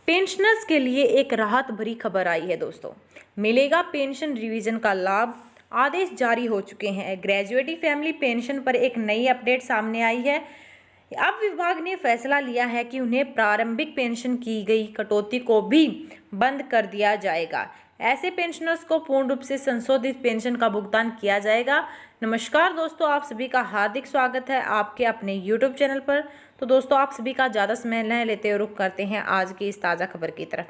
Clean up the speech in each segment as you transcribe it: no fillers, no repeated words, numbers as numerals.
Pensioners के लिए एक राहत भरी खबर आई है दोस्तों। मिलेगा पेंशन रिवीजन का लाभ, आदेश जारी हो चुके हैं। ग्रेजुएटी फैमिली पेंशन पर एक नई अपडेट सामने आई है। अब विभाग ने फैसला लिया है कि उन्हें प्रारंभिक पेंशन की गई कटौती को भी बंद कर दिया जाएगा। ऐसे पेंशनर्स को पूर्ण रूप से संशोधित पेंशन का भुगतान किया जाएगा। नमस्कार दोस्तों, आप सभी का हार्दिक स्वागत है आपके अपने यूट्यूब चैनल पर। तो दोस्तों, आप सभी का ज़्यादा समय न लेते हुए रुख करते हैं आज की इस ताज़ा खबर की तरफ।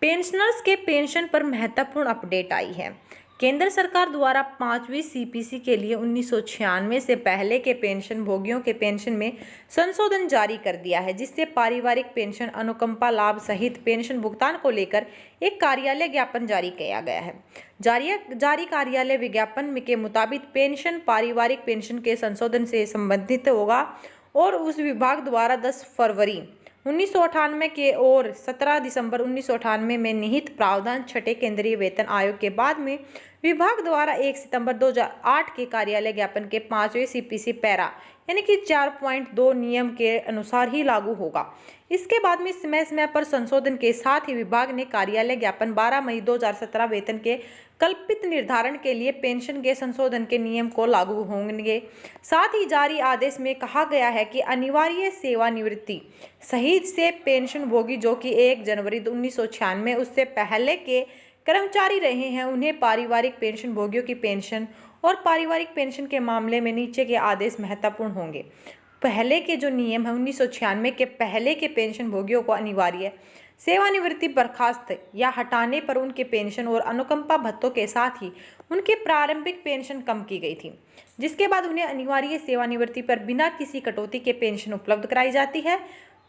पेंशनर्स के पेंशन पर महत्वपूर्ण अपडेट आई है। केंद्र सरकार द्वारा 5वीं सीपीसी के लिए 1996 से पहले के पेंशन भोगियों के पेंशन में संशोधन जारी कर दिया है, जिससे पारिवारिक पेंशन अनुकंपा लाभ सहित पेंशन भुगतान को लेकर एक कार्यालय ज्ञापन जारी किया गया है। जारी कार्यालय विज्ञापन के मुताबिक पेंशन पारिवारिक पेंशन के संशोधन से संबंधित होगा और उस विभाग द्वारा 10 फरवरी 1998 के और 17 दिसंबर 1998 में निहित प्रावधान छठे केंद्रीय वेतन आयोग के बाद में विभाग द्वारा 1 सितंबर 2008 के कार्यालय ज्ञापन के 5वें सीपीसी पैरा यानी कि 4.2 नियम के अनुसार ही लागू होगा। इसके बाद में समय समय पर संशोधन के साथ ही विभाग ने कार्यालय ज्ञापन 12 मई 2017 वेतन के कल्पित निर्धारण के लिए पेंशन के संशोधन के नियम को लागू होंगे। साथ ही जारी आदेश में कहा गया है कि अनिवार्य सेवानिवृत्ति सहित से पेंशन भोगी जो कि 1 जनवरी 1996 उससे पहले के कर्मचारी रहे हैं, उन्हें पारिवारिक पेंशन भोगियों की पेंशन और पारिवारिक पेंशन के मामले में नीचे के आदेश महत्वपूर्ण होंगे। पहले के जो नियम है 1996 के पहले के पेंशन भोगियों को अनिवार्य सेवानिवृत्ति बर्खास्त या हटाने पर उनके पेंशन और अनुकंपा भत्तों के साथ ही उनकी प्रारंभिक पेंशन कम की गई थी, जिसके बाद उन्हें अनिवार्य सेवानिवृत्ति पर बिना किसी कटौती के पेंशन उपलब्ध कराई जाती है।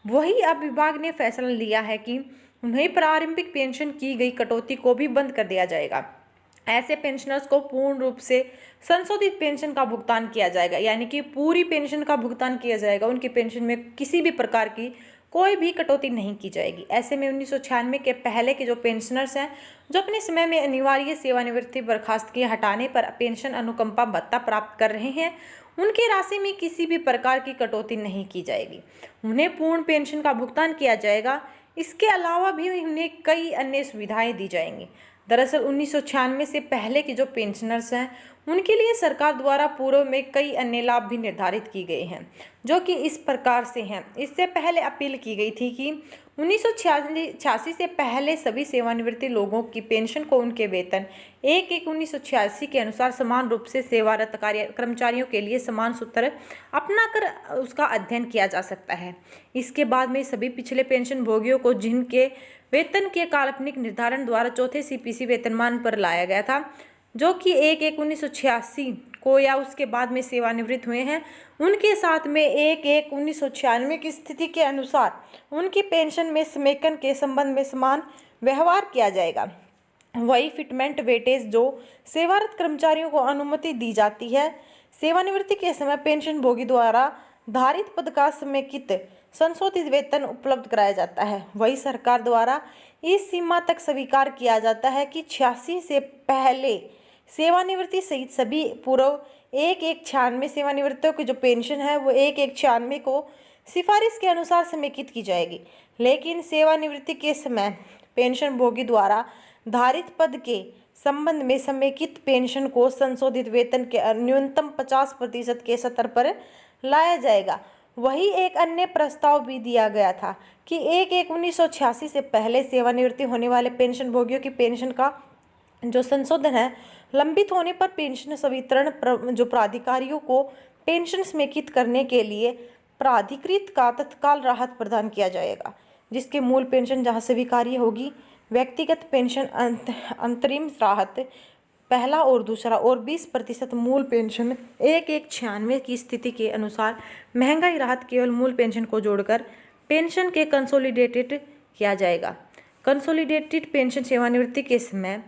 वही अब विभाग ने फैसला लिया है कि उन्हें प्रारंभिक पेंशन की गई कटौती को भी बंद कर दिया जाएगा। ऐसे पेंशनर्स को पूर्ण रूप से संशोधित पेंशन का भुगतान किया जाएगा, यानी कि पूरी पेंशन का भुगतान किया जाएगा। उनकी पेंशन में किसी भी प्रकार की कोई भी कटौती नहीं की जाएगी। ऐसे में 1996 के पहले के जो पेंशनर्स हैं जो अपने समय में अनिवार्य सेवानिवृत्ति बर्खास्त के हटाने पर पेंशन अनुकंपा भत्ता प्राप्त कर रहे हैं, उनकी राशि में किसी भी प्रकार की कटौती नहीं की जाएगी। उन्हें पूर्ण पेंशन का भुगतान किया जाएगा। इसके अलावा भी उन्हें कई अन्य सुविधाएं दी जाएंगी। दरअसल 1996 से पहले के जो पेंशनर्स हैं उनके लिए सरकार द्वारा पूर्व में कई अन्य लाभ भी निर्धारित की गए हैं, जो कि इस प्रकार से हैं। इससे पहले अपील की गई थी कि 1986 से पहले सभी सेवानिवृत्ति लोगों की पेंशन को उनके वेतन 1/1/1986 के अनुसार समान रूप से सेवारत कर्मचारियों के लिए समान सूत्र अपनाकर उसका अध्ययन किया जा सकता है। इसके बाद में सभी पिछले पेंशन भोगियों को जिनके वेतन के काल्पनिक निर्धारण द्वारा चौथे सीपीसी वेतनमान पर लाया गया था, जो कि 1/1/1986 को या उसके बाद में सेवानिवृत्त हुए हैं, उनके साथ में 1/1/1996 की स्थिति के अनुसार उनकी पेंशन में समेकन के संबंध में समान व्यवहार किया जाएगा। वही फिटमेंट वेटेज जो सेवारत कर्मचारियों को अनुमति दी जाती है, सेवानिवृत्ति के समय पेंशन भोगी द्वारा धारित पद का समेकित संशोधित वेतन उपलब्ध कराया जाता है। वही सरकार द्वारा इस सीमा तक स्वीकार किया जाता है कि 86 से पहले सेवानिवृत्ति सहित सभी पूर्व 1/1/96 सेवानिवृत्तियों की जो पेंशन है वो 1/1/96 को सिफारिश के अनुसार समेकित की जाएगी। लेकिन सेवानिवृत्ति के समय पेंशन भोगी द्वारा धारित पद के संबंध में समेकित पेंशन को संशोधित वेतन के न्यूनतम 50% के स्तर पर लाया जाएगा। वही एक अन्य प्रस्ताव भी दिया गया था कि 1/1/1986 से पहले सेवानिवृत्ति होने वाले पेंशन भोगियों की पेंशन का जो संशोधन है लंबित होने पर पेंशन संवितरण जो प्राधिकारियों को पेंशन समेकित करने के लिए प्राधिकृत का तत्काल राहत प्रदान किया जाएगा, जिसके मूल पेंशन जहां स्वीकार्य होगी। व्यक्तिगत पेंशन अंतरिम राहत पहला और दूसरा और 20% मूल पेंशन 1/1/96 की स्थिति के अनुसार महंगाई राहत केवल मूल पेंशन को जोड़कर पेंशन के कंसोलिडेटेड किया जाएगा। कंसोलिडेटेड पेंशन सेवानिवृत्ति के समय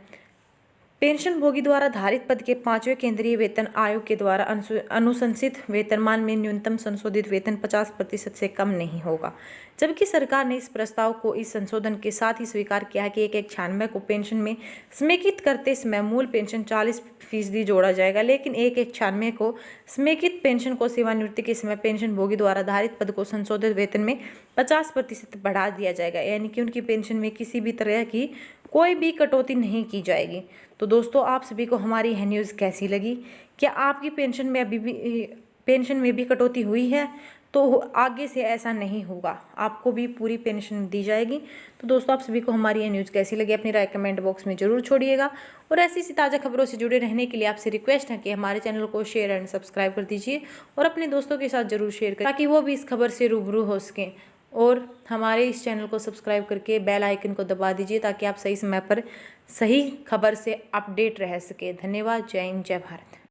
पेंशनभोगी द्वारा धारित पद के 5वें केंद्रीय वेतन आयोग के द्वारा अनुशंसित वेतनमान में न्यूनतम संशोधित वेतन 50% से कम नहीं होगा, जबकि सरकार ने इस प्रस्ताव को इस संशोधन के साथ ही स्वीकार किया है कि 1/96 को पेंशन में समेकित करते समय मूल पेंशन 40% जोड़ा जाएगा, लेकिन 1/96 को समेकित पेंशन को सेवानिवृत्ति के समय पेंशनभोगी द्वारा धारित पद को संशोधित वेतन में 50% बढ़ा दिया जाएगा, यानी कि उनकी पेंशन में किसी भी तरह की कोई भी कटौती नहीं की जाएगी। तो दोस्तों, आप सभी को हमारी यह न्यूज़ कैसी लगी? क्या आपकी पेंशन में भी कटौती हुई है? तो आगे से ऐसा नहीं होगा, आपको भी पूरी पेंशन दी जाएगी। तो दोस्तों, आप सभी को हमारी यह न्यूज़ कैसी लगी अपनी राय कमेंट बॉक्स में जरूर छोड़िएगा। और ऐसी ताज़ा खबरों से जुड़े रहने के लिए आपसे रिक्वेस्ट है कि हमारे चैनल को शेयर एंड सब्सक्राइब कर दीजिए और अपने दोस्तों के साथ जरूर शेयर करें, ताकि वो भी इस खबर से रूबरू हो सकें। और हमारे इस चैनल को सब्सक्राइब करके बेल आइकन को दबा दीजिए, ताकि आप सही समय पर सही खबर से अपडेट रह सके। धन्यवाद। जय हिंद, जय भारत।